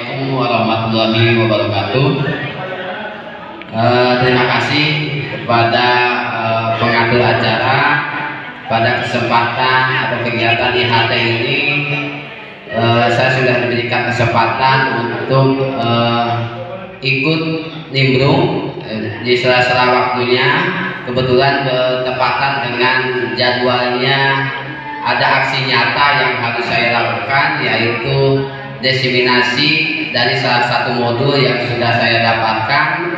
Assalamualaikum warahmatullahi wabarakatuh. Terima kasih kepada pengatur acara pada kesempatan atau kegiatan IHT ini. Saya sudah diberikan kesempatan untuk ikut nimbrung di sela-sela waktunya. Kebetulan bertepatan dengan jadwalnya ada aksi nyata yang harus saya lakukan, yaitu diseminasi dari salah satu modul yang sudah saya dapatkan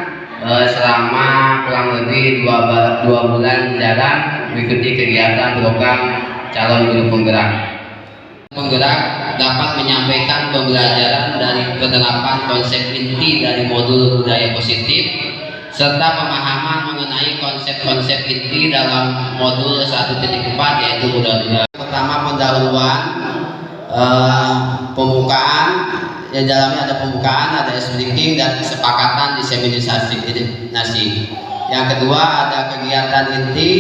selama kurang lebih dua bulan jalan mengikuti kegiatan program calon guru penggerak. Penggerak dapat menyampaikan pembelajaran dari penerapan konsep inti dari modul budaya positif serta pemahaman mengenai konsep-konsep inti dalam modul 1.4 yaitu budaya. Pertama, pendahuluan, pembukaan, yang dalamnya ada pembukaan, ada ice breaking dan kesepakatan diseminasi. Yang kedua ada kegiatan inti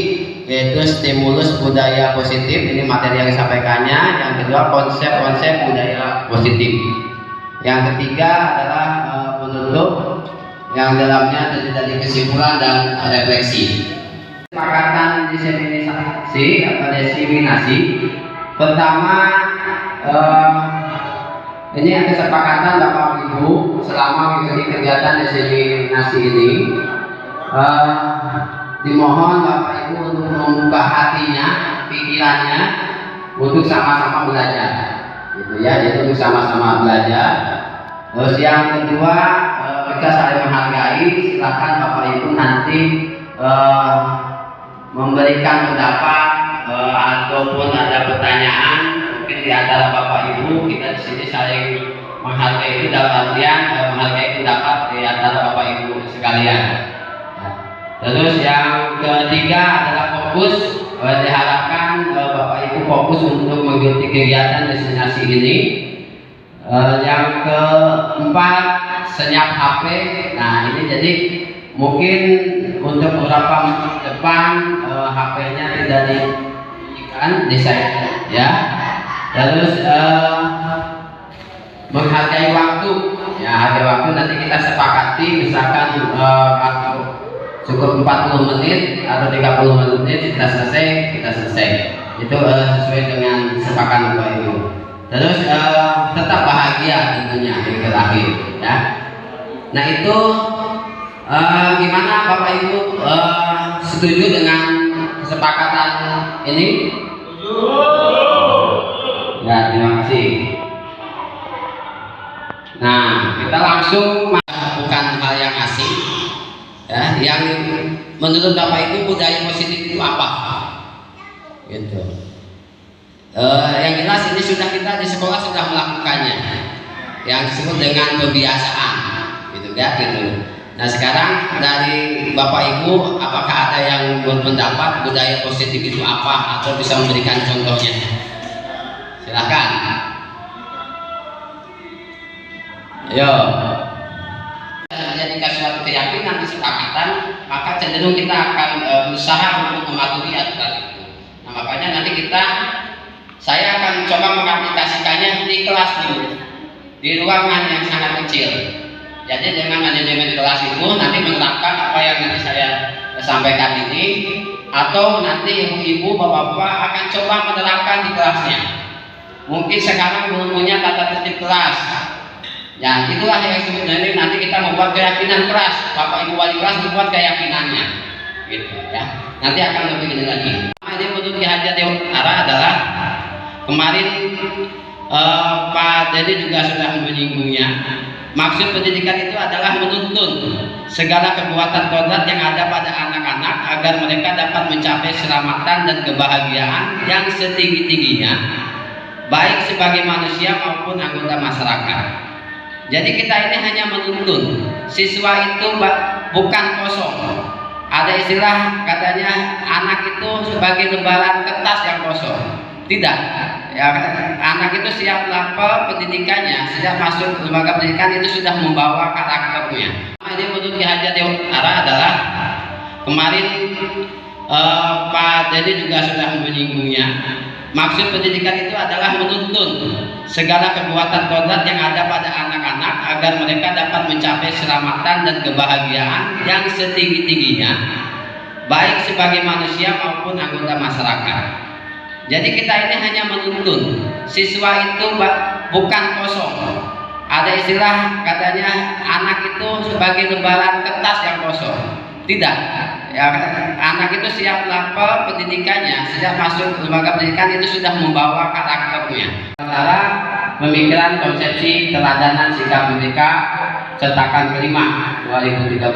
yaitu stimulus budaya positif, ini materi yang disampaikannya. Yang kedua konsep-konsep budaya positif. Yang ketiga adalah penutup yang dalamnya terdiri dari kesimpulan dan refleksi. Kesepakatan diseminasi. Pertama, ini ada kesepakatan Bapak Ibu selama mengikuti kegiatan diseminasi ini. Dimohon Bapak Ibu untuk membuka hatinya, pikirannya untuk sama-sama belajar, gitu ya. Jadi untuk sama-sama belajar. Terus yang kedua, kita saling menghargai. Silakan Bapak Ibu nanti memberikan pendapat ataupun ada pertanyaan mungkin di antara Bapak Ibu. Kita di sini saling menghargai, itu dalam artian menghargai pendapat di antara Bapak Ibu sekalian. Terus yang ketiga adalah fokus. Diharapkan Bapak Ibu fokus untuk mengikuti kegiatan destinasi ini. Yang keempat, senyap HP. Nah ini jadi mungkin untuk beberapa menit depan HP-nya tidak dibunyikan di saya, ya. Terus menghargai waktu, ya. Hargai waktu nanti kita sepakati, misalkan cukup 40 menit atau 30 menit kita selesai. Itu sesuai dengan kesepakatan Bapak Ibu. Terus tetap bahagia tentunya yang terakhir, ya. Nah itu gimana Bapak Ibu, setuju dengan kesepakatan ini? Ya, terima kasih. Nah kita langsung, bukan hal yang asing, ya. Yang menurut Bapak Ibu budaya positif itu apa? Gitu. Yang jelas ini sudah kita di sekolah sudah melakukannya, yang disebut dengan pembiasaan, gitu ya, gitu. Nah sekarang dari Bapak Ibu, apakah ada yang berpendapat budaya positif itu apa atau bisa memberikan contohnya? Silakan. Ayo. Menjadikan suatu keyakinan, kesepakatan, maka cenderung kita akan berusaha untuk mematuhi aturan itu. Nah makanya nanti saya akan coba mengaplikasikannya di kelas dulu, di ruangan yang sangat kecil. Jadi dengan manajemen kelas itu nanti menerapkan apa yang nanti saya sampaikan ini, atau nanti ibu-ibu, bapak-bapak akan coba menerapkan di kelasnya. Mungkin sekarang belum punya tata tertib kelas. Ya itulah yang sebenarnya nanti kita membuat keyakinan kelas. Bapak ibu wali kelas membuat keyakinannya, gitu ya. Nanti akan lebih ini lagi. Ini menurut Ki Haji Dewa Utara adalah kemarin Pak Dedi juga sudah menyinggungnya. Maksud pendidikan itu adalah menuntun segala kekuatan kodrat yang ada pada anak-anak agar mereka dapat mencapai keselamatan dan kebahagiaan yang setinggi-tingginya, baik sebagai manusia maupun anggota masyarakat. Jadi kita ini hanya menuntun. Siswa itu bukan kosong. Ada istilah katanya anak itu sebagai lembaran kertas yang kosong. Tidak, ya, anak itu siap lapor pendidikannya, sejak masuk ke lembaga pendidikan itu sudah membawa karakternya. Ini menurut Ki Haji Dewa Utara adalah kemarin Pak Dedi juga sudah menyinggungnya. Maksud pendidikan itu adalah menuntun segala kekuatan kodrat yang ada pada anak-anak agar mereka dapat mencapai keselamatan dan kebahagiaan yang setinggi-tingginya, baik sebagai manusia maupun anggota masyarakat. Jadi kita ini hanya menuntun siswa itu bukan kosong. Ada istilah katanya anak itu sebagai lembaran kertas yang kosong. Tidak, ya, anak itu siap lapor pendidikannya, sejak masuk ke lembaga pendidikan itu sudah membawa karakternya. Antara pemikiran konsepsi teladanan sikap merdeka cetakan kelima 2013.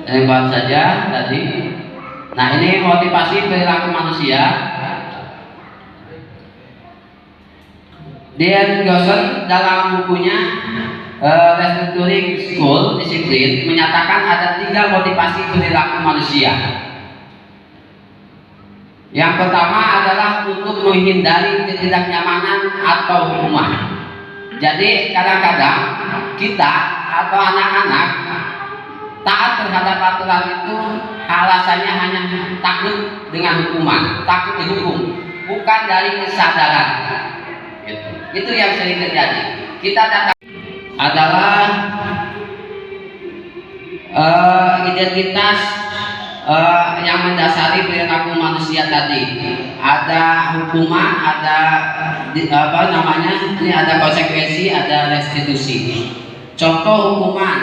Yang baru saja tadi. Nah, ini motivasi perilaku manusia. Dean Gosson dalam bukunya Restructuring School Discipline menyatakan ada 3 motivasi perilaku manusia. Yang pertama adalah untuk menghindari ketidaknyamanan atau hukuman. Jadi kadang-kadang kita atau anak-anak taat terhadap aturan itu alasannya hanya takut dengan hukuman, takut dihukum, bukan dari kesadaran. Itu yang sering terjadi. Kita tak adalah identitas yang mendasari perilaku manusia tadi. Ada hukuman, ada ini ada konsekuensi, ada restitusi. Contoh hukuman,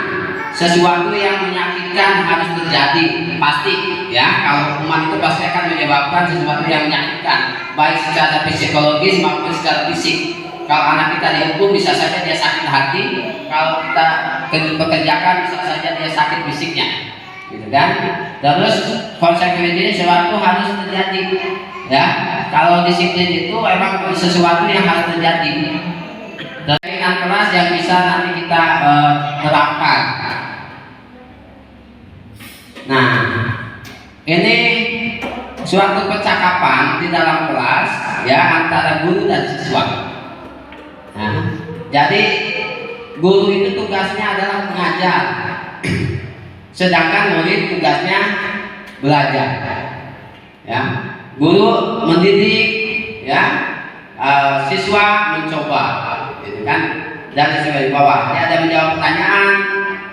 sesuatu yang menyakitkan harus terjadi, pasti ya. Kalau hukuman itu pasti akan menyebabkan sesuatu yang menyakitkan, baik secara psikologis maupun secara fisik. Kalau anak kita dihukum bisa saja dia sakit hati, kalau kita pekerjakan bisa saja dia sakit fisiknya, gitu kan? Terus konsekuensinya sesuatu harus terjadi, ya. Kalau disiplin itu emang sesuatu yang harus terjadi. Dengan kelas yang bisa nanti kita terapkan. Nah, ini suatu percakapan di dalam kelas ya antara guru dan siswa. Nah, jadi guru itu tugasnya adalah mengajar, sedangkan murid tugasnya belajar. Ya, guru mendidik, ya, siswa mencoba, gitu kan? Dan sesuai di bawah, dia ada menjawab pertanyaan,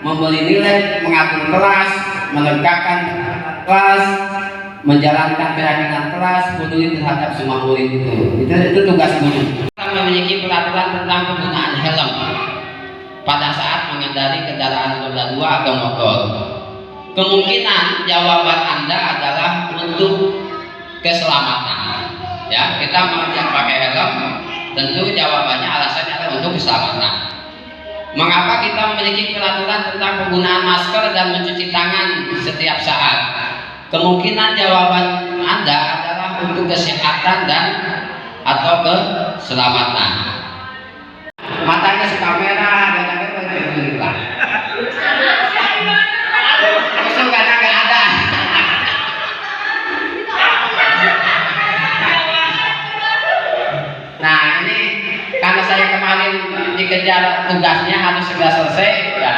memberi nilai, mengatur kelas, melengkapkan kelas, menjalankan keyakinan kelas, peduli terhadap semua murid itu tugas guru. Kita memiliki peraturan tentang penggunaan helm pada saat mengendarai kendaraan roda 2 atau motor. Kemungkinan jawaban Anda adalah untuk keselamatan. Ya, kita mengajak pakai helm, tentu jawabannya alasannya adalah untuk keselamatan. Mengapa kita memiliki peraturan tentang penggunaan masker dan mencuci tangan setiap saat? Kemungkinan jawaban Anda adalah untuk kesehatan dan atau keselamatan. Matanya suka merah, kadang-kadang bergerak. Itu karena nggak ada. Nah, ini karena saya kemarin dikejar tugasnya harus segera selesai, ya.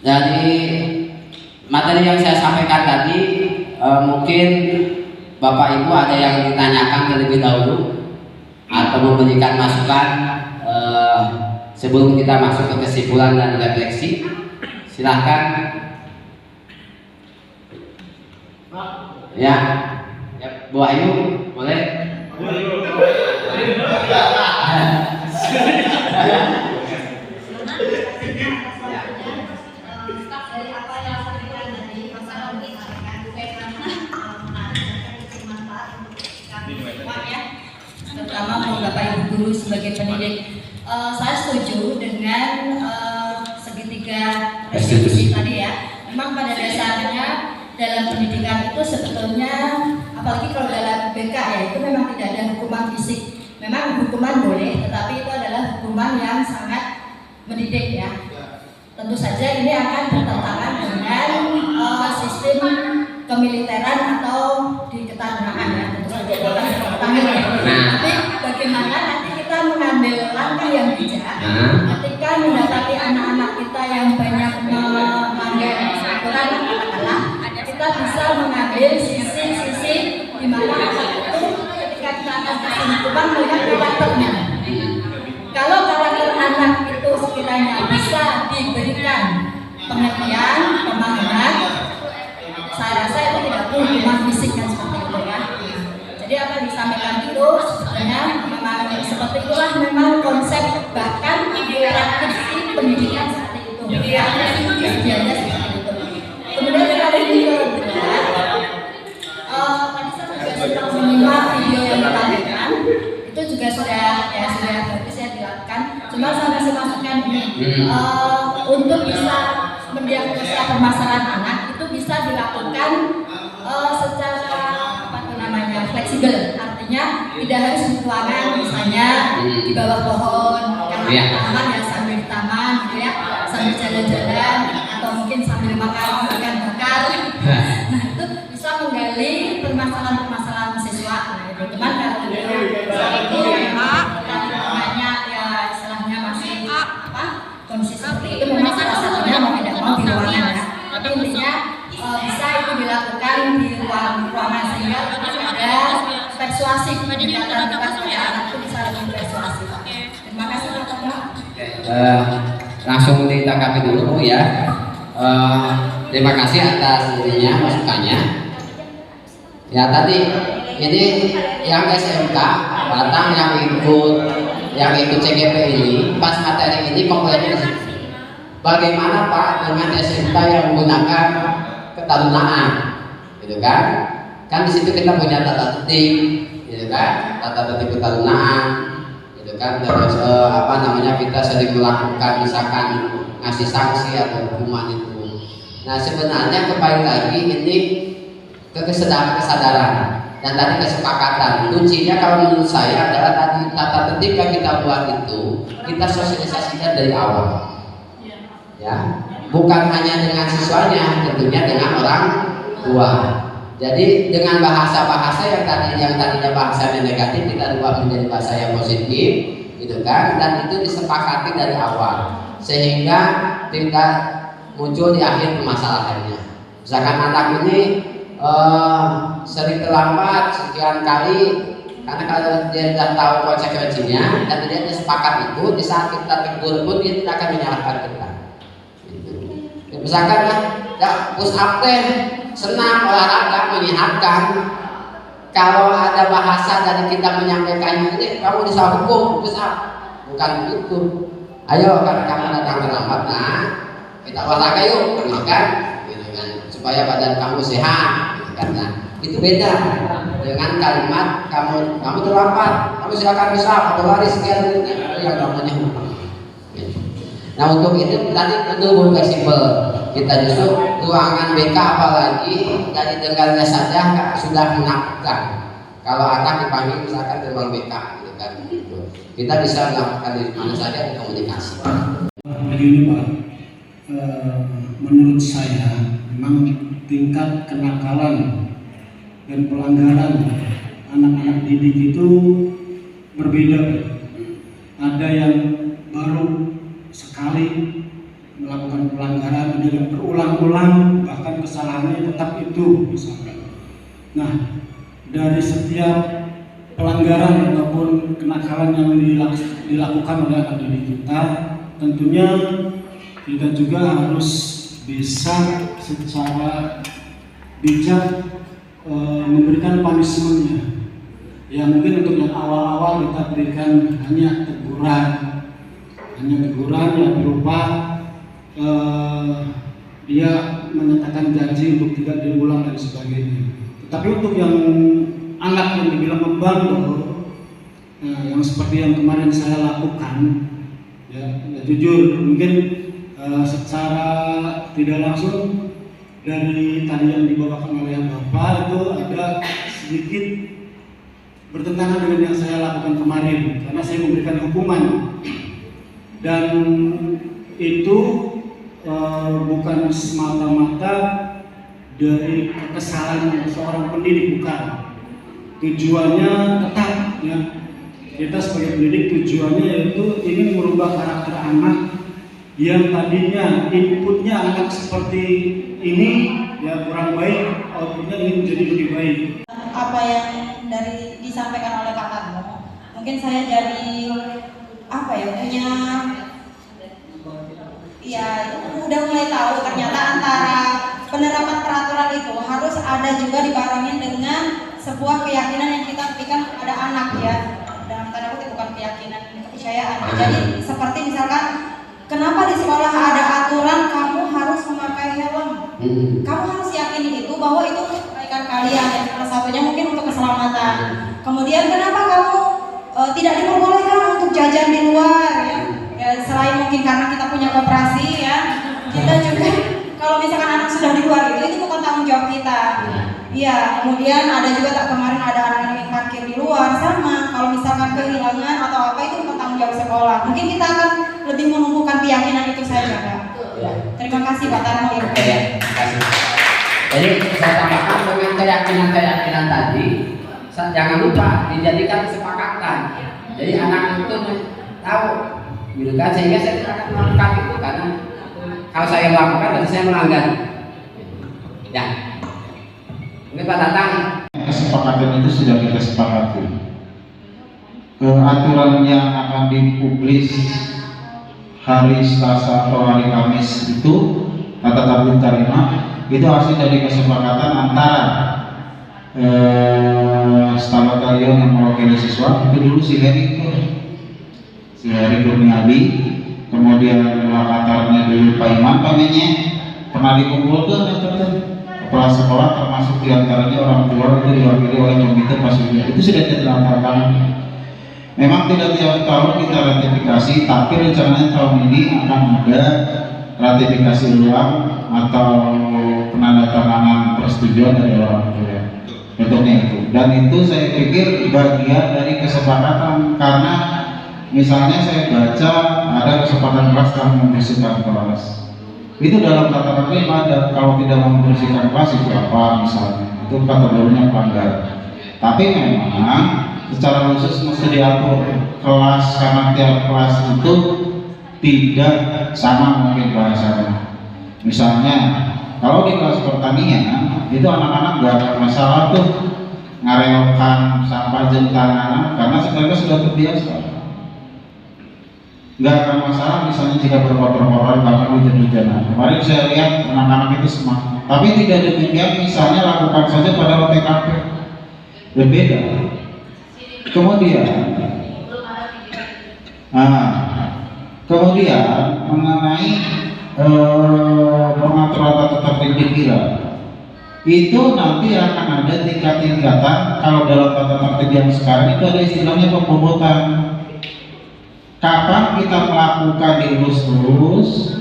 Dari materi yang saya sampaikan tadi, mungkin Bapak Ibu ada yang ditanyakan terlebih dahulu atau memberikan masukan sebelum kita masuk ke kesimpulan dan refleksi. Silahkan. Ya, Bu Ayu, boleh? Terutama Bapak Ibu guru sebagai pendidik saya setuju dengan segitiga restitusi tadi ya. Memang pada dasarnya dalam pendidikan itu sebetulnya, apalagi kalau dalam BK ya, itu memang tidak ada hukuman fisik. Memang hukuman boleh, tetapi itu adalah hukuman yang sangat mendidik ya. Tentu saja ini akan bertentangan dengan sistem kemiliteran atau di ketarunaan ya. Tentu saja itu akan bertentangan ya. Tapi bagaimana nanti kita mengambil langkah yang bijak ketika mendapati anak-anak kita yang banyak melanggar aturan, katakanlah kita bisa mengambil sisi-sisi di mana anak itu ketika kita akan kasih hukuman melihat karakternya. Kalau karakter anak itu sekiranya bisa diberikan pengertian, pemahaman, saya rasa itu tidak perlu hukuman fisik kan seperti itu ya. Jadi apa yang disampaikan itu sebenarnya memang seperti itulah memang konsep bahkan praktisi pendidikan seperti itu. Idealnya seperti itu. Kemudian kalau ini benar, tadi saya juga sempat menyimak video yang ditampilkan, itu juga sudah bagus ya dilakukan. Cuma saya masih masukkan ini untuk bisa mendiagnosa permasalahan anak itu bisa dilakukan secara fleksibel, artinya tidak harus di ruangan, misalnya di bawah pohon, karena taman ya sambil di taman, gitu ya, sambil jalan-jalan atau mungkin sambil makan bakar. Nah itu bisa menggali permasalahan-permasalahan siswa. Nah itu teman kalau itu namanya ya istilahnya masih kondisi seperti itu memang salah satunya mau tidak mau di ruangan ya. Tapi intinya bisa itu dilakukan di ruangan sehingga ada persuasif pendekatan anak itu bisa lebih persuasif. Terima kasih Pak. Langsung ditanggapi dulu ya. Terima kasih atas ininya masukannya. Ya tadi ini yang SMK Batang yang ikut CGP ini pas materi ini komplainnya di situ. Bagaimana Pak dengan SMK yang menggunakan ketarunaan, gitu kan? Kan di situ kita punya tata tertib, gitu kan? Tata tertib ketarunaan, gitu kan? Terus kita sering melakukan misalkan ngasih sanksi atau hukuman itu. Nah sebenarnya kembali lagi ini kesadaran dan tadi kesepakatan. Kuncinya kalau menurut saya adalah tadi tata tertib yang kita buat itu kita sosialisasikan dari awal. Ya, bukan hanya dengan siswanya, tentunya dengan orang tua. Jadi dengan bahasa-bahasa yang tadinya bahasanya negatif kita rubah menjadi bahasa yang positif, gitu kan? Dan itu disepakati dari awal, sehingga tidak muncul di akhir permasalahannya. Misalkan anak ini sering terlambat sekian kali, karena kalau dia sudah tahu konsekuensinya dan dia sepakat itu, di saat kita tegur pun dia tidak akan menyalahkan kita. Misalkan ya push up teh senang olahraga menyehatkan. Kalau ada bahasa dari kita menyampaikan ini kamu bisa hukum push up, bukan itu. Ayo kan kamu datang terlambat, nah kita olahraga yuk, kan? Gitu kan, supaya badan kamu sehat. Gitu kan? Nah, itu beda dengan kalimat kamu terlambat, kamu silakan push up atau lari sekian menit, yang namanya hukum. Nah untuk itu tadi betul fleksibel. Kita justru ruangan BK apalagi dari dengarnya saja sudah menakutkan. Kalau anak dipanggil misalkan ke ruang BK, gitu kan, kita bisa melakukan di mana saja di komunikasi. Begini Pak, menurut saya memang tingkat kenakalan dan pelanggaran anak-anak didik itu berbeda. Ada yang baru sekali melakukan pelanggaran, ada yang berulang-ulang, bahkan kesalahannya tetap itu misalkan. Nah, dari setiap pelanggaran ataupun kenakalan yang dilakukan oleh anak didik kita, tentunya kita juga harus bisa secara bijak memberikan punishment-nya. Ya mungkin untuk yang awal-awal kita berikan hanya teguran yang berupa dia menyatakan janji untuk tidak diulang dan sebagainya. Tetapi untuk yang anak yang dibilang membandel, yang seperti yang kemarin saya lakukan, ya jujur mungkin secara tidak langsung dari tadi yang dibawakan oleh Bapak itu ada sedikit bertentangan dengan yang saya lakukan kemarin karena saya memberikan hukuman dan itu bukan semata-mata dari kesalahan seorang pendidik, bukan. Tujuannya tetap ya, kita sebagai pendidik tujuannya yaitu ingin merubah karakter anak yang tadinya inputnya anak seperti ini ya kurang baik, outputnya ingin menjadi lebih baik. Apa yang dari disampaikan oleh Kak Karno, mungkin saya jadi apa ya, punya ya udah mulai tahu ternyata antara penerapan peraturan itu harus ada juga dibarengin dengan sebuah keyakinan yang kita berikan kepada anak ya, dalam tanda kutip bukan keyakinan, kepercayaan. Jadi seperti misalkan kenapa di sekolah ada aturan kamu harus memakai helm, kamu harus yakini itu bahwa itu untuk kebaikan kalian ya, salah satunya mungkin untuk keselamatan. Kemudian kenapa kamu tidak diperbolehkan untuk jajan di luar ya? Selain mungkin karena kita punya koperasi ya, kita juga kalau misalkan anak sudah di luar itu bukan tanggung jawab kita. Iya, kemudian ada juga tak kemarin ada anak yang parkir di luar sama. Kalau misalkan kehilangan atau apa itu bukan tanggung jawab sekolah. Mungkin kita akan lebih menumbuhkan keyakinan itu saja, Kak. Ya. Terima kasih Pak Tarno. Ya, terima kasih. Jadi saya tambahkan dengan keyakinan tadi, jangan lupa dijadikan kesepakatan. Jadi anak itu tahu, gitu kan, sehingga saya tidak akan melakukan itu karena kalau saya melakukan berarti saya melanggar. Ya. Ini Pak Tatang. Kesepakatan itu sudah kita sepakati. Aturan yang akan dipublis hari Selasa atau hari Kamis itu tata tertib tarima itu hasil dari kesepakatan antara staf batalion yang mewakili siswa itu dulu si Heri Kurniadi, kemudian wakatarnya dulu Pak Iman pamenye pernah dikumpulkan kepala sekolah termasuk diantaranya orang tua itu diwakili oleh komite pasukan itu sudah diterangkan. Memang tidak tiap tahun kita ratifikasi, tapi rencananya tahun ini akan ada ratifikasi ulang atau penandatanganan persetujuan dari orang tua bentuknya itu. Dan itu saya pikir bagian dari kesepakatan karena misalnya saya baca ada kesempatan kelas yang membersihkan kelas. Itu dalam tata tertib ada, kalau tidak membersihkan kelas itu apa misalnya, itu kategorinya pelanggaran. Tapi memang secara khusus mesti diatur kelas karena tiap kelas itu tidak sama mungkin bahasanya. Misalnya kalau di kelas pertanian itu anak-anak gak ada masalah tuh ngareokan sampah jentang anak karena sebenarnya sudah terbiasa. Nggak akan masalah misalnya jika berkotor-kotor bahkan hujan-hujanan. Kemarin saya lihat anak-anak itu semangat. Tapi tidak demikian misalnya lakukan saja pada OTKP. Berbeda. Kemudian mengenai pengaturan tata tertib dikira itu nanti akan ada tingkat-tingkatan. Kalau dalam tata tertib yang sekarang itu ada istilahnya pembobotan. Kapan kita melakukan dilus-lus,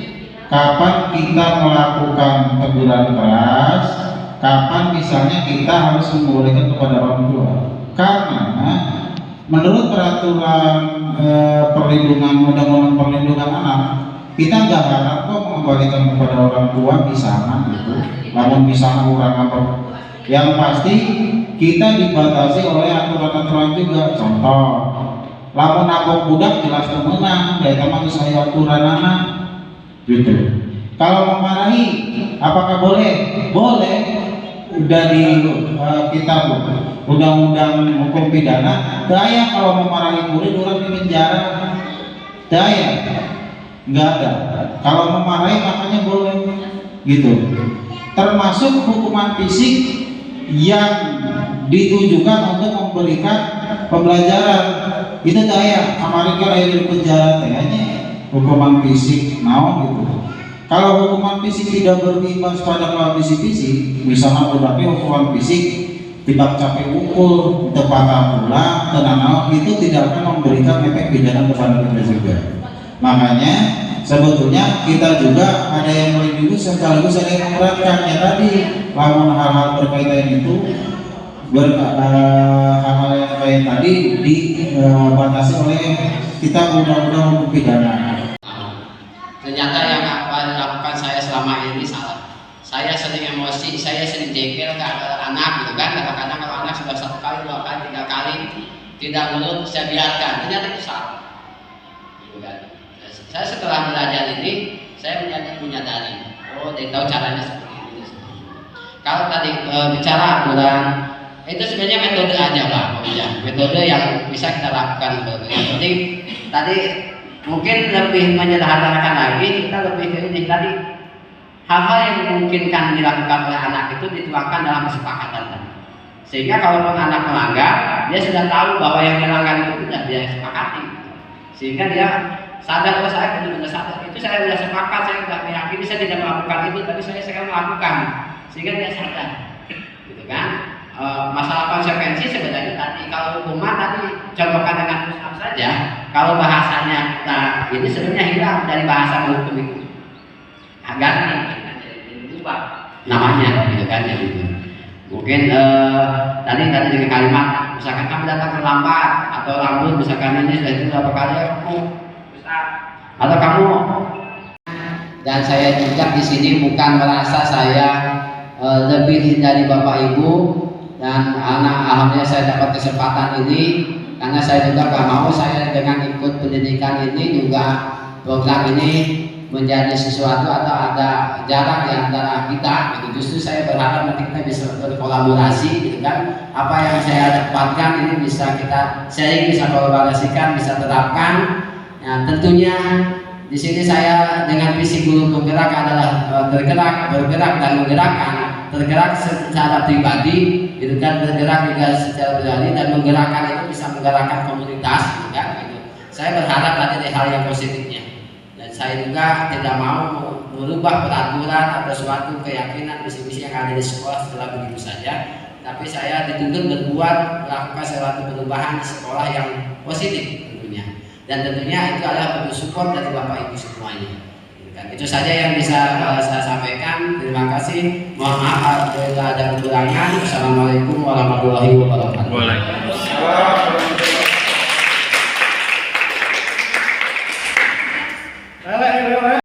kapan kita melakukan teguran keras, kapan misalnya kita harus membolehkan kepada orang tua. Karena menurut peraturan undang-undang perlindungan anak, kita nggak harap kok mengembalikan kepada orang tua misalnya gitu. Namun misalnya kurang apa, yang pasti kita dibatasi oleh aturan-aturan juga. Contoh, lamun nabok budak jelas temenang, dari teman saya aturan anak, gitu. Kalau memarahi, apakah boleh? Boleh. Udah di kitab undang-undang hukum pidana, daya kalau memarahi murid orang di penjara, daya nggak ada. Kalau memarahi makanya boleh, gitu. Termasuk hukuman fisik yang ditujukan untuk memberikan pembelajaran. Itu daya kemarin kan ada di penjara kayaknya hukuman fisik gitu. Kalau hukuman fisik tidak berimbas pada kondisi fisik, misalnya berarti hukuman fisik tidak capek pukul, tepat pulang, dan itu tidak akan memberikan efek pidana kepada kita juga. Makanya sebetulnya kita juga ada yang melindungi sekaligus ada yang memberatkannya tadi. Lamun hal-hal berkaitan itu hal-hal yang kayak tadi dibatasi oleh kita undang-undang hukum pidana. Ternyata yang apa dilakukan saya selama ini salah. Saya sering emosi, saya sering jengkel ke anak gitu kan. Kadang-kadang kalau anak sudah 1 kali, 2 kali, 3 kali tidak menurut, saya biarkan. Ternyata itu salah. Gitu kan. Saya setelah belajar ini, saya menyadari, oh dia tahu caranya seperti ini. Kalau tadi bicara aturan, itu sebenarnya metode aja Pak, ya. Metode yang bisa kita lakukan. Yang penting tadi mungkin lebih menyederhanakan lagi, kita lebih ke ini tadi. Hal-hal yang memungkinkan dilakukan oleh anak itu dituangkan dalam kesepakatan tadi. Sehingga kalau anak melanggar, dia sudah tahu bahwa yang melanggar itu sudah dia sepakati. Sehingga dia sadar, oh saya benar-benar sadar. Itu saya sudah sepakat, saya sudah meyakini saya tidak melakukan itu, tapi saya sekarang melakukan. Sehingga dia sadar, gitu kan? Masalah konsekuensi sebenarnya tadi, kalau hukuman tadi contohkan dengan push-up saja. Kalau bahasanya kita ini sebenarnya hilang dari bahasa hukum itu. Agar berubah namanya gitu kan ya gitu. Mungkin tadi dengan kalimat misalkan kamu datang terlambat atau rambut misalkan ini sudah itu berapa kali kamu besar atau kamu, dan saya juga di sini bukan merasa saya lebih dari Bapak Ibu dan anak. Alhamdulillah saya dapat kesempatan ini karena saya juga gak mau saya dengan ikut pendidikan ini juga program ini menjadi sesuatu atau ada jarak di antara kita gitu. Justru saya berharap nanti kita bisa berkolaborasi gitu kan. Apa yang saya dapatkan ini bisa kita sharing, bisa kolaborasikan, bisa terapkan. Nah, tentunya di sini saya dengan visi guru penggerak adalah bergerak dan menggerakkan. Tergerak secara pribadi gitu kan, bergerak juga secara pribadi dan menggerakkan itu bisa menggerakkan komunitas gitu kan gitu. Saya berharap ada hal yang positifnya. Saya juga tidak mau merubah peraturan atau suatu keyakinan misi-misi yang ada di sekolah setelah begitu saja. Tapi saya dituntut berbuat, melakukan suatu perubahan di sekolah yang positif tentunya. Dan tentunya itu adalah bentuk support dari Bapak Ibu semuanya. Itu saja yang bisa saya sampaikan. Terima kasih. Mohon maaf apabila ada kekurangan. Assalamualaikum warahmatullahi wabarakatuh. Waalaikumsalam.